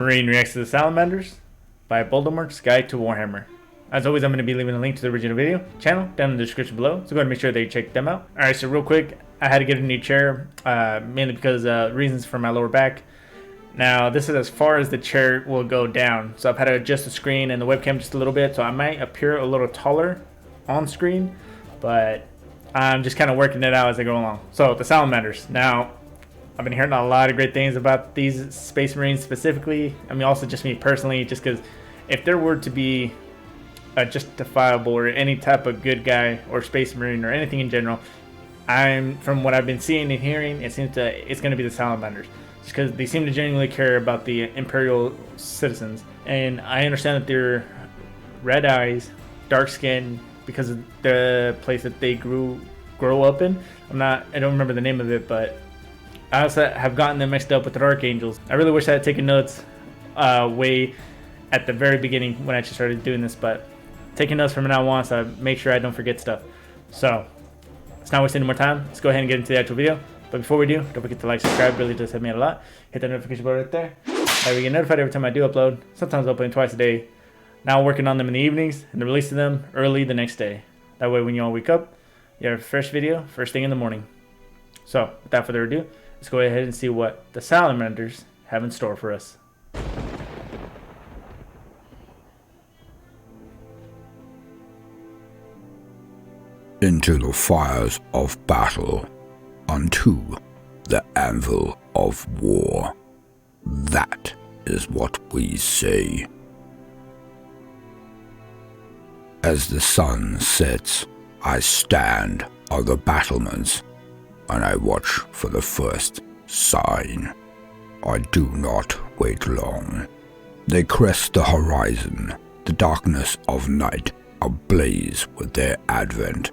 Marine reacts to the Salamanders by Baldormort's Guide to Warhammer. As always, I'm going to be leaving a link to the original video channel down in the description below, so go ahead and make sure that you check them out. Alright, so real quick, I had to get a new chair, mainly because reasons for my lower back. Now, this is as far as the chair will go down, so I've had to adjust the screen and the webcam just a little bit, so I might appear a little taller on screen, but I'm just kind of working it out as I go along. So, the Salamanders. Now, I've been hearing a lot of great things about these Space Marines specifically. I mean, also just me personally, just because if there were to be a justifiable or any type of good guy or Space Marine or anything in general, from what I've been seeing and hearing, it's going to be the Salamanders, just because they seem to genuinely care about the Imperial citizens. And I understand that they're red eyes, dark skin, because of the place that they grow up in. I don't remember the name of it, but I also have gotten them mixed up with the Dark Angels. I really wish I had taken notes way at the very beginning when I just started doing this, but taking notes from now on, so I make sure I don't forget stuff. So, let's not waste any more time. Let's go ahead and get into the actual video. But before we do, don't forget to like, subscribe. It really does help me out a lot. Hit that notification bell right there. That way you get notified every time I do upload. Sometimes I'll upload twice a day. Now I'm working on them in the evenings and the release of them early the next day. That way when you all wake up, you have a fresh video first thing in the morning. So, without further ado, let's go ahead and see what the Salamanders have in store for us. Into the fires of battle, unto the anvil of war. That is what we say. As the sun sets, I stand on the battlements, and I watch for the first sign. I do not wait long. They crest the horizon, the darkness of night ablaze with their advent.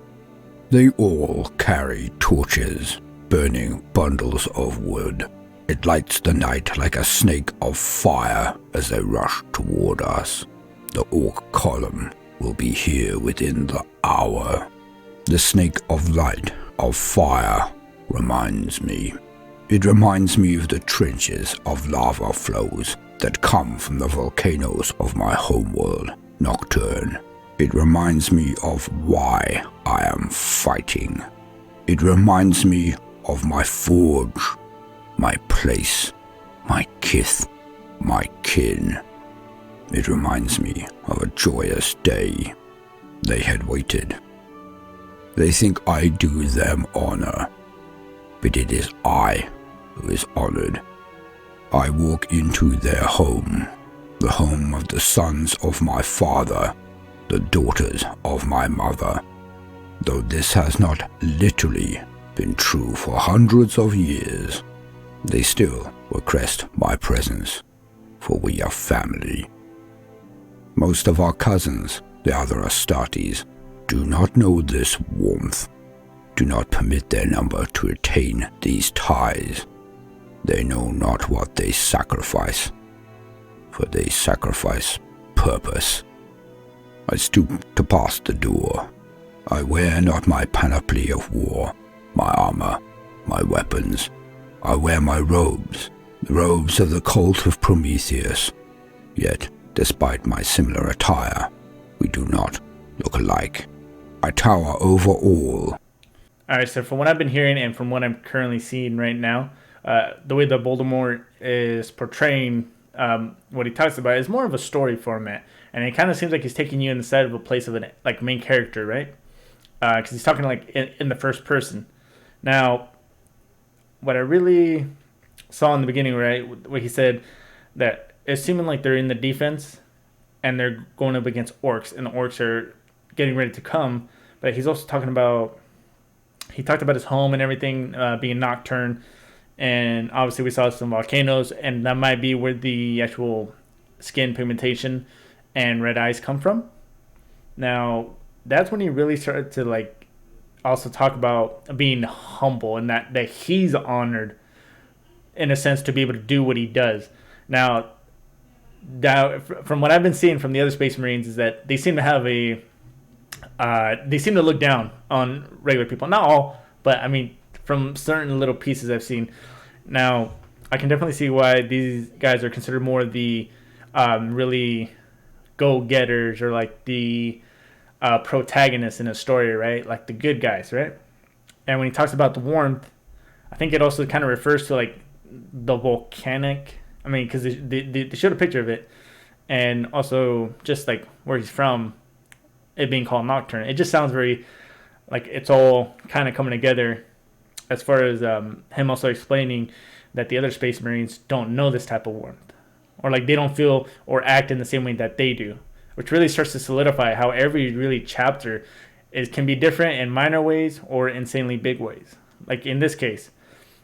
They all carry torches, burning bundles of wood. It lights the night like a snake of fire as they rush toward us. The orc column will be here within the hour. The snake of light, of fire, reminds me. It reminds me of the trenches of lava flows that come from the volcanoes of my homeworld, Nocturne. It reminds me of why I am fighting. It reminds me of my forge, my place, my kith, my kin. It reminds me of a joyous day. They had waited. They think I do them honor, but it is I who is honored. I walk into their home, the home of the sons of my father, the daughters of my mother. Though this has not literally been true for hundreds of years, they still request my presence, for we are family. Most of our cousins, the other Astartes, do not know this warmth, do not permit their number to retain these ties. They know not what they sacrifice, for they sacrifice purpose. I stoop to pass the door. I wear not my panoply of war, my armor, my weapons. I wear my robes, the robes of the cult of Prometheus. Yet, despite my similar attire, we do not look alike. I tower over all. Alright, so from what I've been hearing and from what I'm currently seeing right now, the way that Baldormort is portraying what he talks about is more of a story format. And it kind of seems like he's taking you inside of a place of an main character, right? Because he's talking in the first person. Now, what I really saw in the beginning, right, where he said that it's seeming like they're in the defense and they're going up against orcs, and the orcs are getting ready to come. But he's also talking about, he talked about his home and everything being Nocturne. And obviously we saw some volcanoes, and that might be where the actual skin pigmentation and red eyes come from. Now, that's when he really started to also talk about being humble, and that he's honored in a sense to be able to do what he does. Now, from what I've been seeing from the other Space Marines is that they seem to have they seem to look down on regular people. Not all, but I mean, from certain little pieces I've seen. Now, I can definitely see why these guys are considered more the really go-getters, or like the protagonists in a story, right? Like the good guys, right? And when he talks about the warmth, I think it also kind of refers to like the volcanic. I mean, because they showed a picture of it, and also just like where he's from, it being called Nocturne. It just sounds very like it's all kind of coming together. As far as him also explaining that the other Space Marines don't know this type of warmth, or like they don't feel or act in the same way that they do, which really starts to solidify how every really chapter can be different in minor ways or insanely big ways. Like in this case.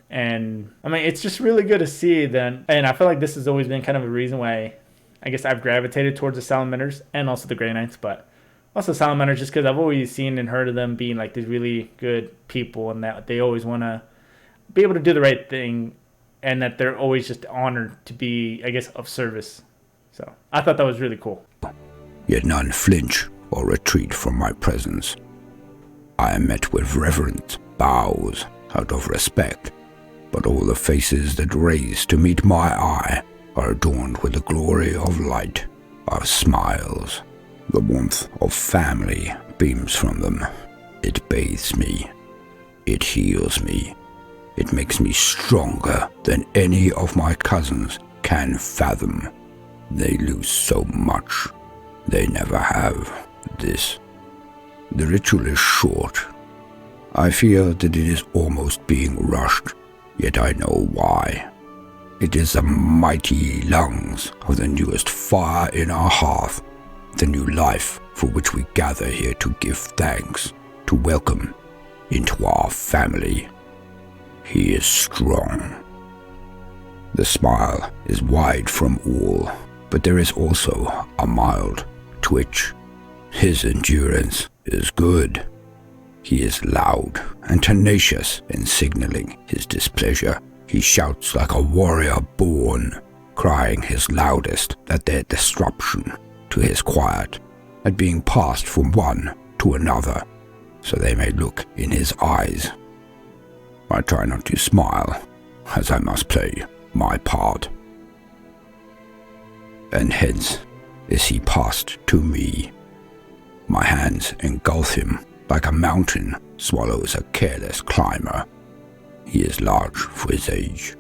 And I mean, it's just really good to see that. And I feel like this has always been kind of a reason why I guess I've gravitated towards the Salamanders and also the Grey Knights, but also Salamanders just because I've always seen and heard of them being like these really good people, and that they always want to be able to do the right thing, and that they're always just honored to be, I guess, of service. So I thought that was really cool. Yet none flinch or retreat from my presence. I am met with reverent bows out of respect, but all the faces that raise to meet my eye are adorned with the glory of light, of smiles. The warmth of family beams from them. It bathes me. It heals me. It makes me stronger than any of my cousins can fathom. They lose so much. They never have this. The ritual is short. I fear that it is almost being rushed, yet I know why. It is the mighty lungs of the newest fire in our hearth, the new life for which we gather here to give thanks, to welcome into our family. He is strong. The smile is wide from all, but there is also a mild twitch. His endurance is good. He is loud and tenacious in signaling his displeasure. He shouts like a warrior born, crying his loudest at their disruption to his quiet, at being passed from one to another, so they may look in his eyes. I try not to smile, as I must play my part. And hence is he passed to me. My hands engulf him like a mountain swallows a careless climber. He is large for his age.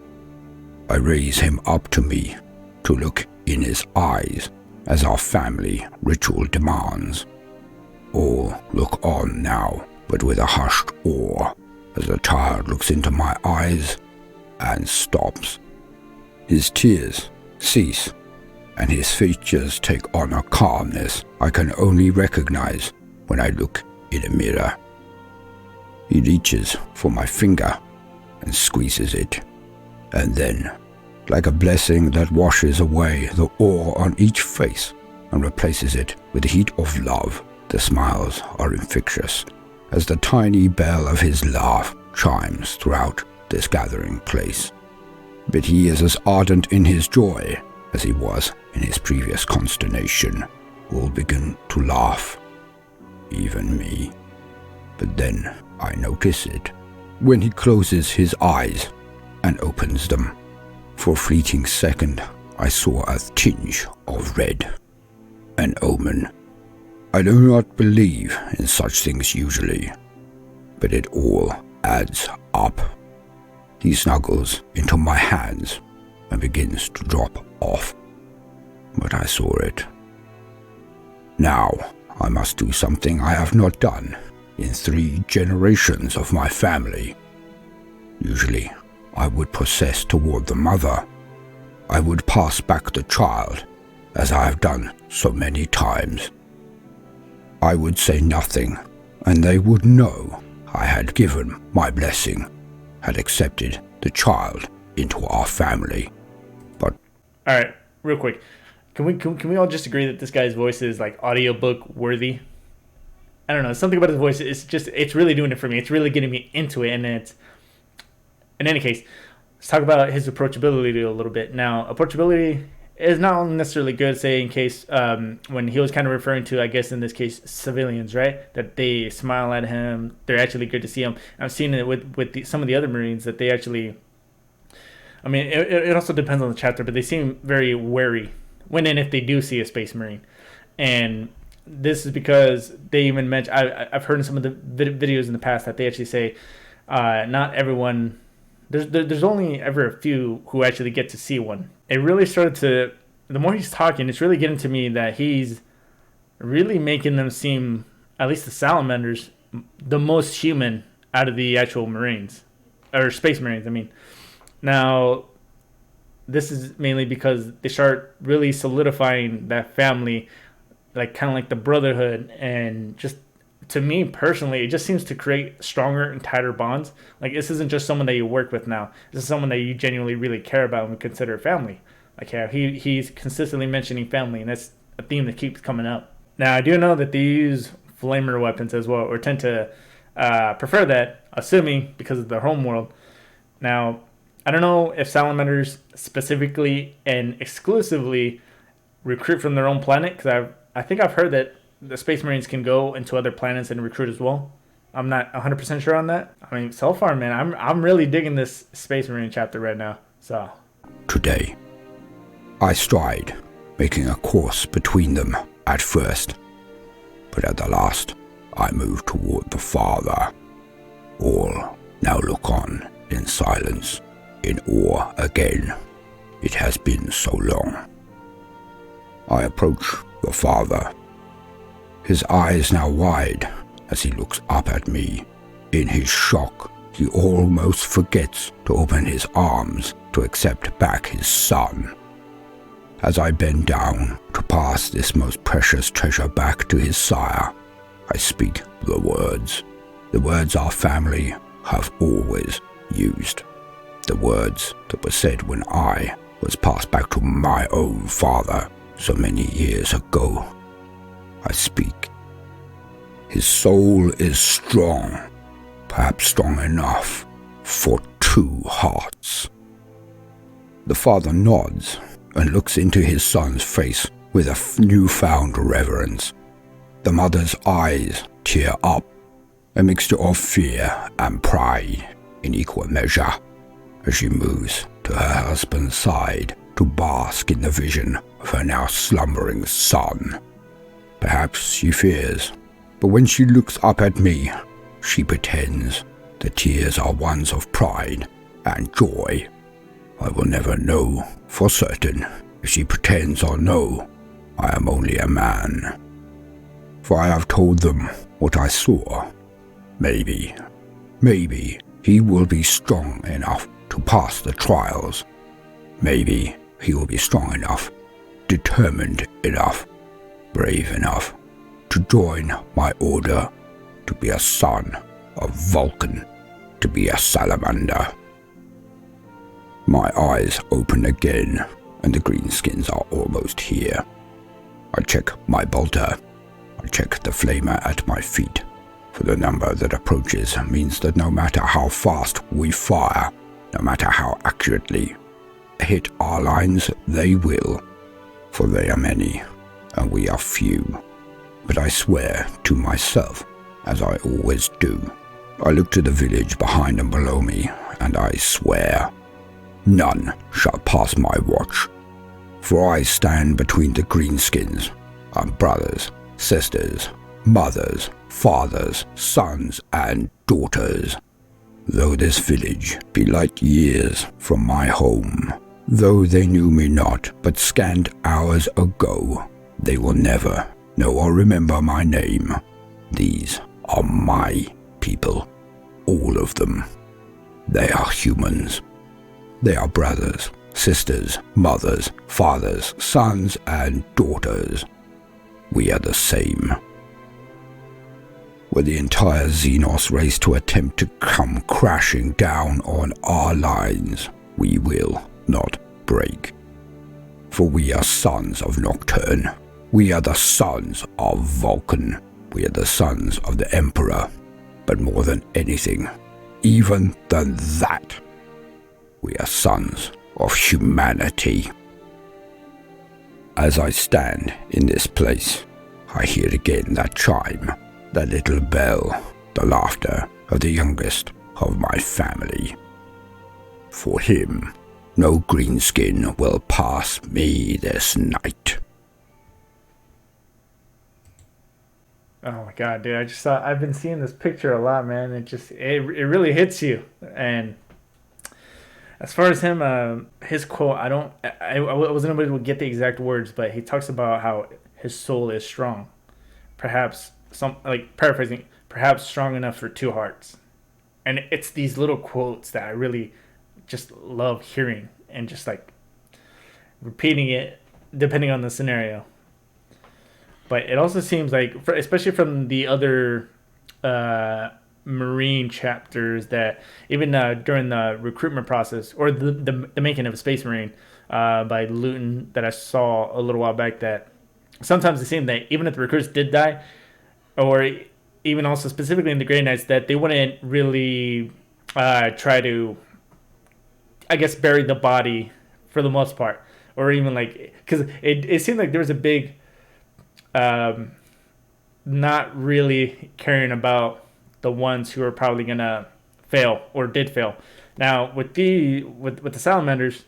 I raise him up to me to look in his eyes, as our family ritual demands. All look on now, but with a hushed awe, as the child looks into my eyes and stops. His tears cease, and his features take on a calmness I can only recognize when I look in a mirror. He reaches for my finger and squeezes it, and then, like a blessing that washes away the awe on each face and replaces it with the heat of love, the smiles are infectious, as the tiny bell of his laugh chimes throughout this gathering place. But he is as ardent in his joy as he was in his previous consternation. All begin to laugh, even me. But then I notice it, when he closes his eyes and opens them. For a fleeting second, I saw a tinge of red. An omen. I do not believe in such things usually, but it all adds up. He snuggles into my hands and begins to drop off. But I saw it. Now I must do something I have not done in 3 generations of my family. Usually, I would process toward the mother. I would pass back the child, as I have done so many times. I would say nothing, and they would know I had given my blessing, had accepted the child into our family. But all right, real quick, can we all just agree that this guy's voice is like audiobook worthy? I don't know, something about his voice. It's really doing it for me. It's really getting me into it, and it's. In any case, let's talk about his approachability a little bit. Now, approachability is not necessarily good, say, in case when he was kind of referring to, I guess in this case, civilians, right? That they smile at him. They're actually good to see him. I've seen it with some of the other Marines that they actually I mean, it also depends on the chapter, but they seem very wary when and if they do see a Space Marine. And this is because they even mention, I've heard in some of the videos in the past that they actually say not everyone, there's only ever a few who actually get to see one. It really started to, the more he's talking, it's really getting to me that he's really making them seem, at least the Salamanders, the most human out of the actual Marines, or Space Marines, I mean. Now, this is mainly because they start really solidifying that family, like kind of like the brotherhood, and just to me personally, it just seems to create stronger and tighter bonds. Like, this isn't just someone that you work with now. This is someone that you genuinely really care about and consider family. Like, yeah, he's consistently mentioning family, and that's a theme that keeps coming up. Now, I do know that they use flamer weapons as well, or tend to prefer that, assuming because of their home world. Now, I don't know if Salamanders specifically and exclusively recruit from their own planet, because I think I've heard that the Space Marines can go into other planets and recruit as well. I'm not 100% sure on that. I mean, so far, man, I'm really digging this Space Marine chapter right now. So Today, I stride, making a course between them at first, but at the last, I move toward the Father. All now look on in silence, in awe again. It has been so long. I approach the Father. His eyes now wide as he looks up at me. In his shock, he almost forgets to open his arms to accept back his son. As I bend down to pass this most precious treasure back to his sire, I speak the words our family have always used, the words that were said when I was passed back to my own father so many years ago. I speak. His soul is strong, perhaps strong enough for 2 hearts. The father nods and looks into his son's face with a newfound reverence. The mother's eyes tear up, a mixture of fear and pride in equal measure, as she moves to her husband's side to bask in the vision of her now slumbering son. Perhaps she fears, but when she looks up at me, she pretends the tears are ones of pride and joy. I will never know for certain if she pretends or no. I am only a man. For I have told them what I saw. Maybe he will be strong enough to pass the trials. Maybe he will be strong enough, determined enough, brave enough to join my order, to be a son of Vulcan, to be a salamander. My eyes open again, and the greenskins are almost here. I check my bolter. I check the flamer at my feet, for the number that approaches means that no matter how fast we fire, no matter how accurately hit our lines, they will, for they are many, and we are few. But I swear to myself, as I always do. I look to the village behind and below me, and I swear, none shall pass my watch. For I stand between the greenskins, our brothers, sisters, mothers, fathers, sons, and daughters. Though this village be light years from my home, though they knew me not but scant hours ago, they will never know or remember my name. These are my people, all of them. They are humans. They are brothers, sisters, mothers, fathers, sons, and daughters. We are the same. Were the entire Xenos race to attempt to come crashing down on our lines, we will not break. For we are sons of Nocturne. We are the sons of Vulcan. We are the sons of the Emperor. But more than anything, even than that, we are sons of humanity. As I stand in this place, I hear again that chime, that little bell, the laughter of the youngest of my family. For him, No greenskin will pass me this night. Oh my god, dude! I've been seeing this picture a lot, man. It really hits you. And as far as him, his quote, I wasn't able to get the exact words, but he talks about how his soul is strong, perhaps paraphrasing, perhaps strong enough for two hearts. And it's these little quotes that I really just love hearing and just like repeating it depending on the scenario. But it also seems like, especially from the other Marine chapters, that even during the recruitment process or the making of a Space Marine by Luton that I saw a little while back, that sometimes it seemed that even if the recruits did die, or even also specifically in the Grey Knights, that they wouldn't really try to, I guess, bury the body for the most part, or even like, because it seemed like there was a big not really caring about the ones who are probably gonna fail or did fail. Now with the Salamanders,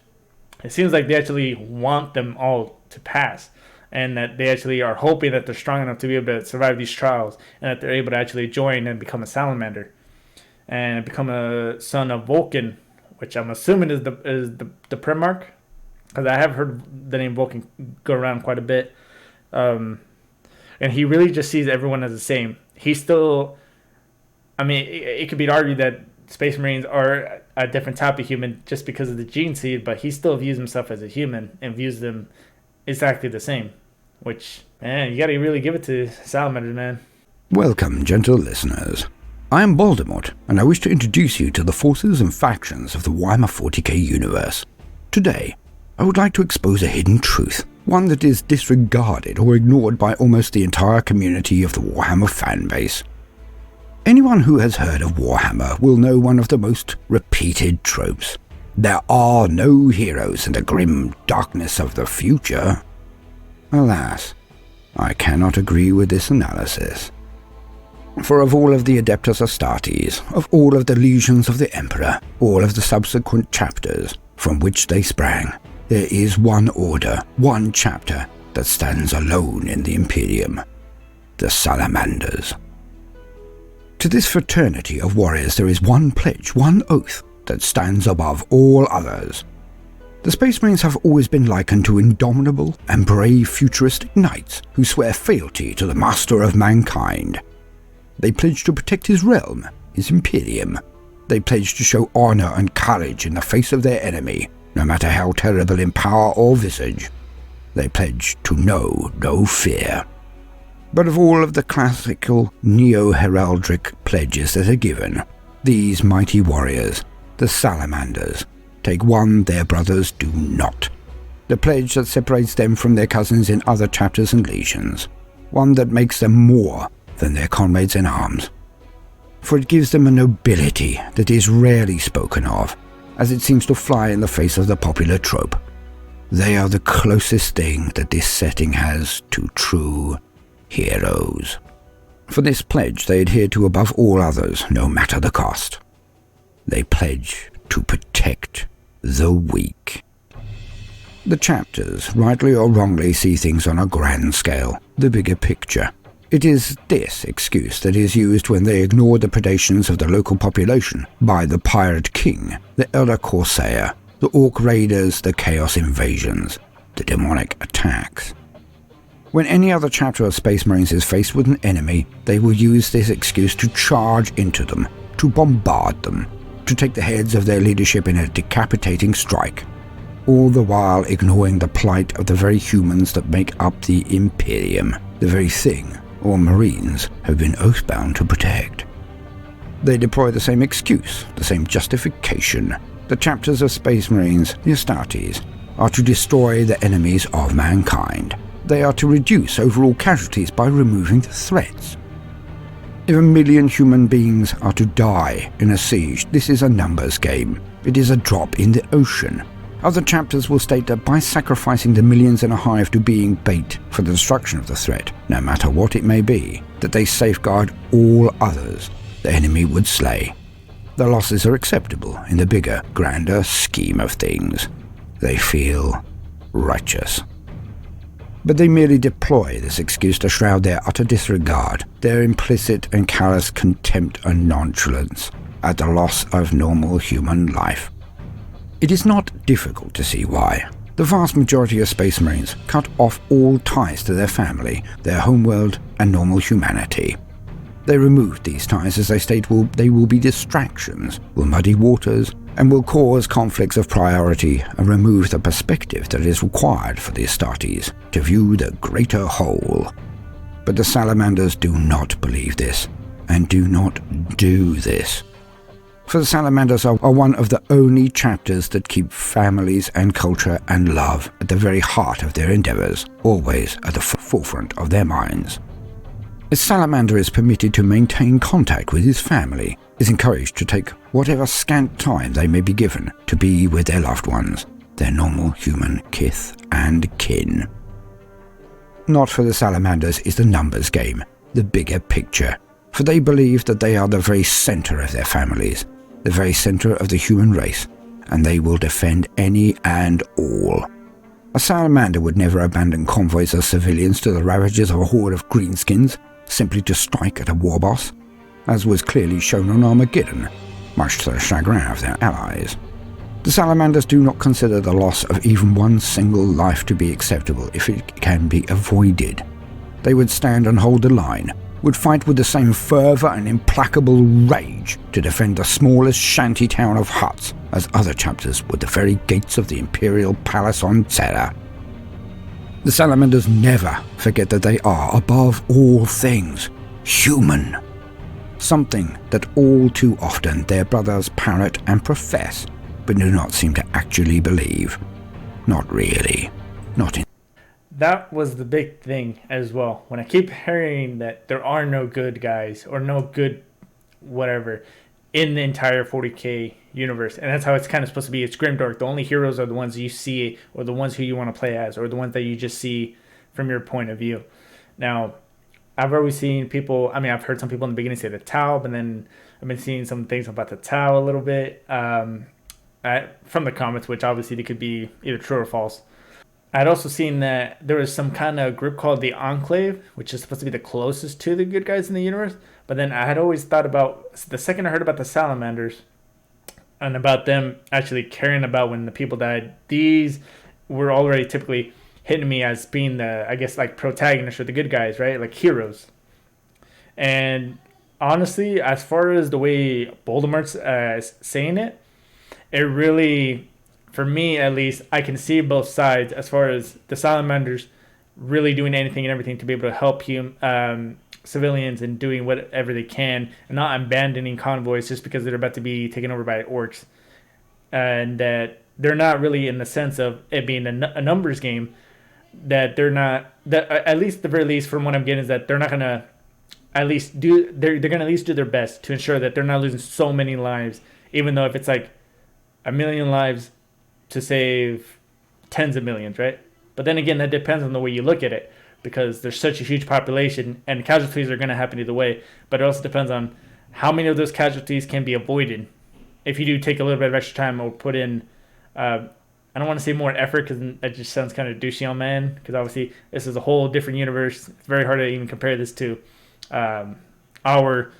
it seems like they actually want them all to pass, and that they actually are hoping that they're strong enough to be able to survive these trials, and that they're able to actually join and become a Salamander and become a son of Vulcan, which I'm assuming is the Primarch, because I have heard the name Vulcan go around quite a bit. And he really just sees everyone as the same. He's still, I mean, it could be argued that Space Marines are a different type of human just because of the gene seed, but he still views himself as a human and views them exactly the same. Which, man, you gotta really give it to Salamanders, man. Welcome, gentle listeners. I am Baldormort, and I wish to introduce you to the forces and factions of the Warhammer 40K universe. Today, I would like to expose a hidden truth, one that is disregarded or ignored by almost the entire community of the Warhammer fanbase. Anyone who has heard of Warhammer will know one of the most repeated tropes. There are no heroes in the grim darkness of the future. Alas, I cannot agree with this analysis. For of all of the Adeptus Astartes, of all of the legions of the Emperor, all of the subsequent chapters from which they sprang, there is one order, one chapter that stands alone in the Imperium, the Salamanders. To this fraternity of warriors there is one pledge, one oath that stands above all others. The Space Marines have always been likened to indomitable and brave futuristic knights who swear fealty to the master of mankind. They pledge to protect his realm, his Imperium. They pledge to show honor and courage in the face of their enemy, no matter how terrible in power or visage. They pledge to know no fear. But of all of the classical neo-heraldic pledges that are given, these mighty warriors, the Salamanders, take one their brothers do not. The pledge that separates them from their cousins in other chapters and legions. One that makes them more than their comrades in arms. For it gives them a nobility that is rarely spoken of, as it seems to fly in the face of the popular trope. They are the closest thing that this setting has to true heroes. For this pledge they adhere to above all others, no matter the cost. They pledge to protect the weak. The chapters, rightly or wrongly, see things on a grand scale, the bigger picture. It is this excuse that is used when they ignore the predations of the local population by the Pirate King, the Elder Corsair, the Orc Raiders, the Chaos Invasions, the demonic attacks. When any other chapter of Space Marines is faced with an enemy, they will use this excuse to charge into them, to bombard them, to take the heads of their leadership in a decapitating strike, all the while ignoring the plight of the very humans that make up the Imperium, the very thing all Marines have been oath-bound to protect. They deploy the same excuse, the same justification. The chapters of Space Marines, the Astartes, are to destroy the enemies of mankind. They are to reduce overall casualties by removing the threats. If 1 million human beings are to die in a siege, this is a numbers game. It is a drop in the ocean. Other chapters will state that by sacrificing the millions in a hive to being bait for the destruction of the threat, no matter what it may be, that they safeguard all others the enemy would slay. The losses are acceptable in the bigger, grander scheme of things. They feel righteous. But they merely deploy this excuse to shroud their utter disregard, their implicit and callous contempt and nonchalance at the loss of normal human life. It is not difficult to see why. The vast majority of Space Marines cut off all ties to their family, their homeworld, and normal humanity. They removed these ties as they state they will be distractions, will muddy waters, and will cause conflicts of priority and remove the perspective that is required for the Astartes to view the greater whole. But the Salamanders do not believe this, and do not do this. For the Salamanders are one of the only chapters that keep families and culture and love at the very heart of their endeavours, always at the forefront of their minds. A salamander is permitted to maintain contact with his family, is encouraged to take whatever scant time they may be given to be with their loved ones, their normal human kith and kin. Not for the Salamanders is the numbers game, the bigger picture, for they believe that they are the very centre of their families, the very centre of the human race, and they will defend any and all. A salamander would never abandon convoys of civilians to the ravages of a horde of greenskins, simply to strike at a war boss, as was clearly shown on Armageddon, much to the chagrin of their allies. The Salamanders do not consider the loss of even one single life to be acceptable if it can be avoided. They would stand and hold the line, would fight with the same fervour and implacable rage to defend the smallest shanty town of huts as other chapters would the very gates of the Imperial Palace on Terra. The Salamanders never forget that they are, above all things, human. Something that all too often their brothers parrot and profess, but do not seem to actually believe. Not really. Not in. That was the big thing as well. When I keep hearing that there are no good guys or no good whatever in the entire 40K universe, and that's how it's kind of supposed to be. It's grimdark. The only heroes are the ones you see, or the ones who you want to play as, or the ones that you just see from your point of view. Now, I've always seen people, I've heard some people in the beginning say the Tau, but then I've been seeing some things about the Tau a little bit from the comments, which obviously they could be either true or false. I'd also seen that there was some kind of group called the Enclave, which is supposed to be the closest to the good guys in the universe. But then I had always thought about, the second I heard about the Salamanders and about them actually caring about when the people died, these were already typically hitting me as being the, I guess, like protagonists or the good guys, right? Like heroes. And honestly, as far as the way Baldermort's saying it, it really, for me at least, I can see both sides as far as the Salamanders really doing anything and everything to be able to help civilians and doing whatever they can and not abandoning convoys just because they're about to be taken over by orcs. And that they're not really in the sense of it being a numbers game, that they're not, that at least the very least from what I'm getting is that they're not going to at least do, they're going to at least do their best to ensure that they're not losing so many lives, even though if it's like 1 million lives to save tens of millions, right? But then again, that depends on the way you look at it, because there's such a huge population and casualties are going to happen either way. But it also depends on how many of those casualties can be avoided if you do take a little bit of extra time or put in, I don't want to say more effort because that just sounds kind of douchey on man, because obviously this is a whole different universe. It's very hard to even compare this to our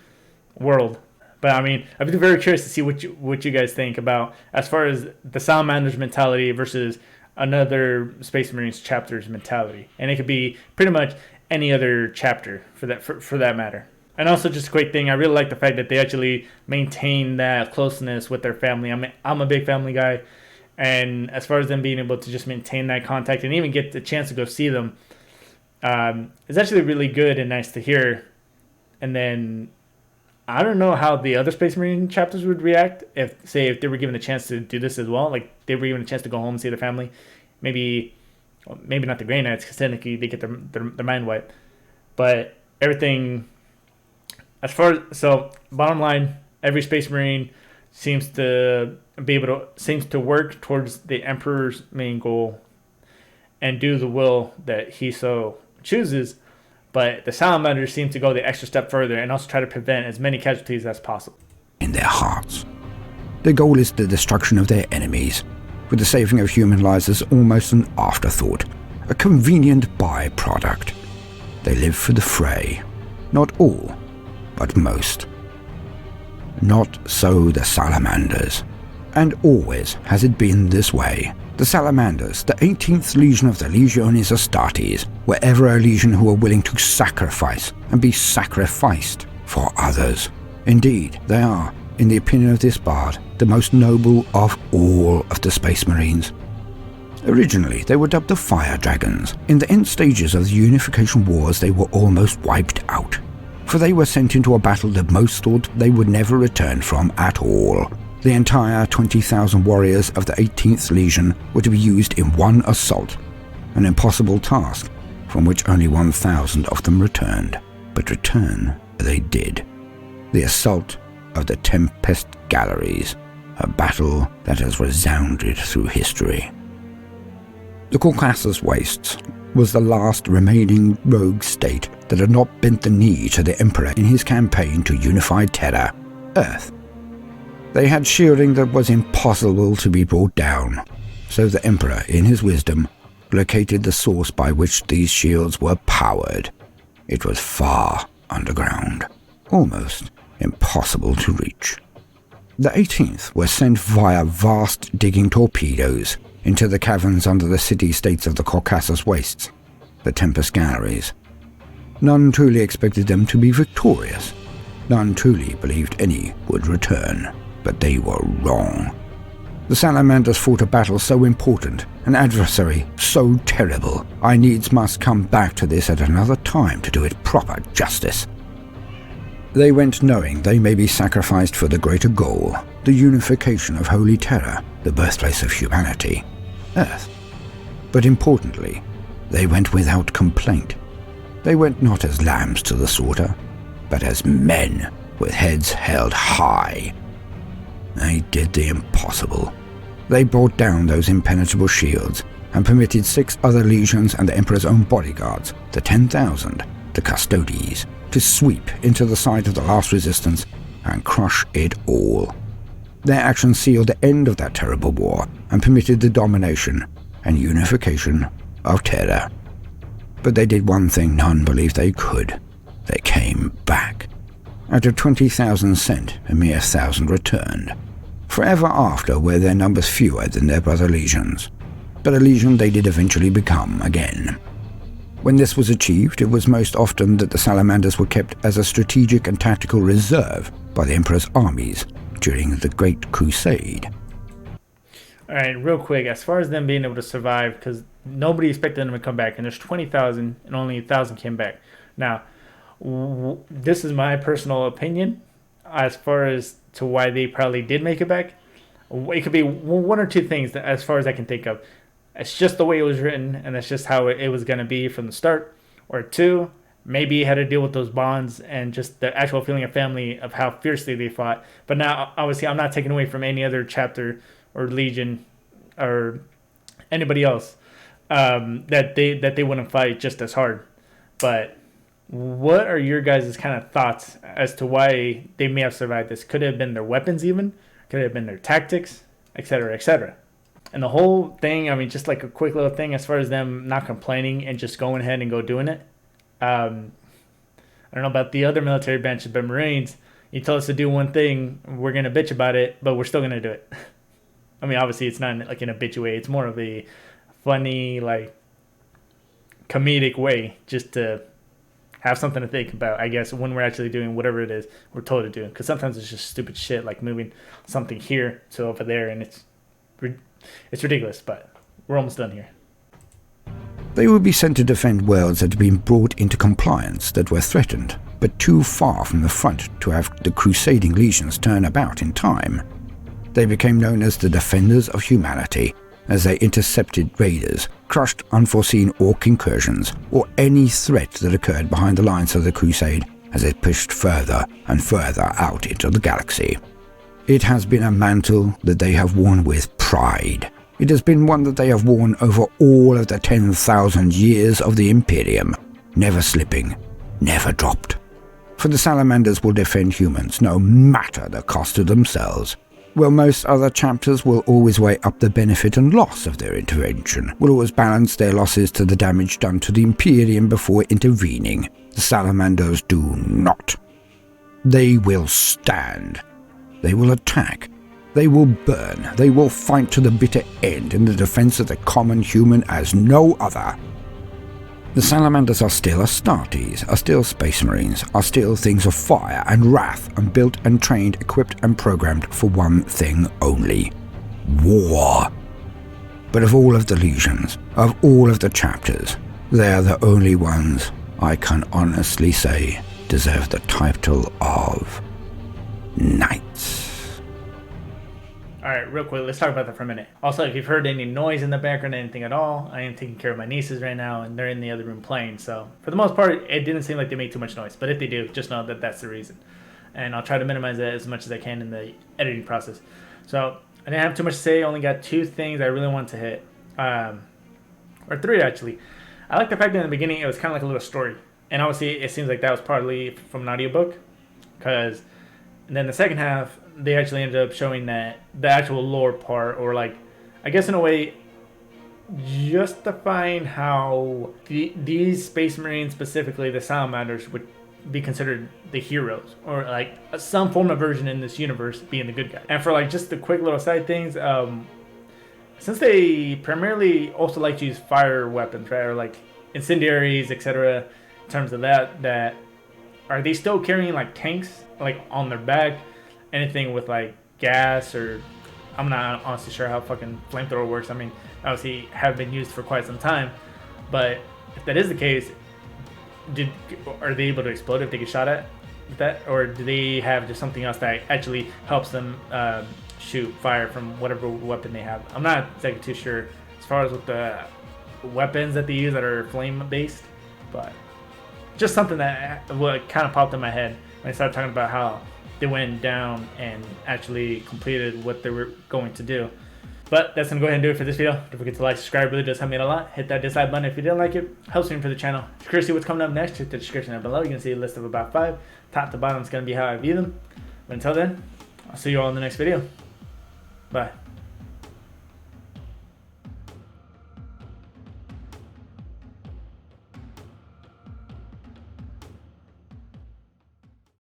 world. But I'd be very curious to see what you guys think about as far as the Salamanders mentality versus another Space Marines chapter's mentality, and it could be pretty much any other chapter for that matter. And also, just a quick thing, I really like the fact that they actually maintain that closeness with their family. I'm a big family guy, and as far as them being able to just maintain that contact and even get the chance to go see them, it's actually really good and nice to hear. And then I don't know how the other Space Marine chapters would react if they were given a chance to do this as well. Like, they were given a chance to go home and see their family. Maybe not the Grey Knights, because technically they get their mind wiped. But everything, so bottom line, every Space Marine seems to work towards the Emperor's main goal and do the will that he so chooses. But the Salamanders seem to go the extra step further and also try to prevent as many casualties as possible. In their hearts. Their goal is the destruction of their enemies, with the saving of human lives as almost an afterthought, a convenient byproduct. They live for the fray. Not all, but most. Not so the Salamanders. And always has it been this way. The Salamanders, the 18th Legion of the Legiones Astartes, were ever a legion who were willing to sacrifice and be sacrificed for others. Indeed, they are, in the opinion of this bard, the most noble of all of the Space Marines. Originally, they were dubbed the Fire Dragons. In the end stages of the Unification Wars, they were almost wiped out, for they were sent into a battle that most thought they would never return from at all. The entire 20,000 warriors of the 18th Legion were to be used in one assault, an impossible task from which only 1,000 of them returned. But return they did. The assault of the Tempest Galleries, a battle that has resounded through history. The Caucasus Wastes was the last remaining rogue state that had not bent the knee to the Emperor in his campaign to unify Terra, Earth. They had shielding that was impossible to be brought down, so the Emperor, in his wisdom, located the source by which these shields were powered. It was far underground, almost impossible to reach. The 18th were sent via vast digging torpedoes into the caverns under the city-states of the Caucasus Wastes, the Tempest Galleries. None truly expected them to be victorious. None truly believed any would return. But they were wrong. The Salamanders fought a battle so important, an adversary so terrible, I needs must come back to this at another time to do it proper justice. They went knowing they may be sacrificed for the greater goal, the unification of Holy Terra, the birthplace of humanity, Earth. But importantly, they went without complaint. They went not as lambs to the slaughter, but as men with heads held high. They did the impossible. They brought down those impenetrable shields and permitted 6 other legions and the Emperor's own bodyguards, the 10,000, the Custodes, to sweep into the side of the last resistance and crush it all. Their action sealed the end of that terrible war and permitted the domination and unification of Terra. But they did one thing none believed they could. They came back. Out of 20,000 sent, a mere 1,000 returned. Forever after were their numbers fewer than their brother legions, but a legion they did eventually become again. When this was achieved, it was most often that the Salamanders were kept as a strategic and tactical reserve by the Emperor's armies during the Great Crusade. Alright, real quick, as far as them being able to survive, because nobody expected them to come back, and there's 20,000 and only 1,000 came back. Now, this is my personal opinion as far as to why they probably did make it back. It could be one or two things that, as far as I can think of. It's just the way it was written, and that's just how it was going to be from the start. Or two, maybe it had to deal with those bonds and just the actual feeling of family of how fiercely they fought. But now, obviously, I'm not taking away from any other chapter or legion or anybody else that they wouldn't fight just as hard. But what are your guys' kind of thoughts as to why they may have survived this? Could it have been their weapons even? Could it have been their tactics? Etc., etc. And the whole thing, I mean, just like a quick little thing as far as them not complaining and just going ahead and go doing it. I don't know about the other military branches, but Marines, you tell us to do one thing, we're going to bitch about it, but we're still going to do it. I mean, obviously it's not like in a bitchy way. It's more of a funny, like, comedic way just to have something to think about, I guess, when we're actually doing whatever it is we're told to do. Because sometimes it's just stupid shit, like moving something here to over there, and it's ridiculous, but we're almost done here. They would be sent to defend worlds that had been brought into compliance, that were threatened, but too far from the front to have the crusading legions turn about in time. They became known as the Defenders of Humanity, as they intercepted raiders, crushed unforeseen orc incursions, or any threat that occurred behind the lines of the crusade as it pushed further and further out into the galaxy. It has been a mantle that they have worn with pride. It has been one that they have worn over all of the 10,000 years of the Imperium, never slipping, never dropped. For the Salamanders will defend humans no matter the cost to themselves. While most other chapters will always weigh up the benefit and loss of their intervention, will always balance their losses to the damage done to the Imperium before intervening. The Salamanders do not. They will stand. They will attack. They will burn. They will fight to the bitter end in the defense of the common human as no other. The Salamanders are still Astartes, are still Space Marines, are still things of fire and wrath, and built and trained, equipped and programmed for one thing only: war. But of all of the legions, of all of the chapters, they are the only ones I can honestly say deserve the title of Knights. Alright, real quick, let's talk about that for a minute. Also, if you've heard any noise in the background, anything at all, I am taking care of my nieces right now, and they're in the other room playing. So, for the most part, it didn't seem like they make too much noise. But if they do, just know that that's the reason. And I'll try to minimize that as much as I can in the editing process. So, I didn't have too much to say. I only got 2 things I really wanted to hit. Or 3, actually. I like the fact that in the beginning, it was kind of like a little story. And obviously, it seems like that was partly from an audiobook. And then the second half, they actually ended up showing that the actual lore part, or like, I guess in a way, justifying how these Space Marines, specifically the Salamanders, would be considered the heroes, or like some form of version in this universe being the good guy. And for like just the quick little side things, since they primarily also like to use fire weapons, right, or like incendiaries, etc., in terms of that are they still carrying like tanks like on their back? Anything with like gas, or I'm not honestly sure how fucking flamethrower works. I mean, obviously have been used for quite some time, but if that is the case, are they able to explode if they get shot at with that, or do they have just something else that actually helps them shoot fire from whatever weapon they have? I'm not exactly too sure as far as with the weapons that they use that are flame based, but just something that kind of popped in my head when I started talking about how they went down and actually completed what they were going to do. But that's going to go ahead and do it for this video. Don't forget to like, subscribe, really does help me out a lot. Hit that dislike button if you didn't like it. Helps me for the channel. If you're curious to see what's coming up next, check the description down below. You can see a list of about 5. Top to bottom is going to be how I view them. But until then, I'll see you all in the next video. Bye.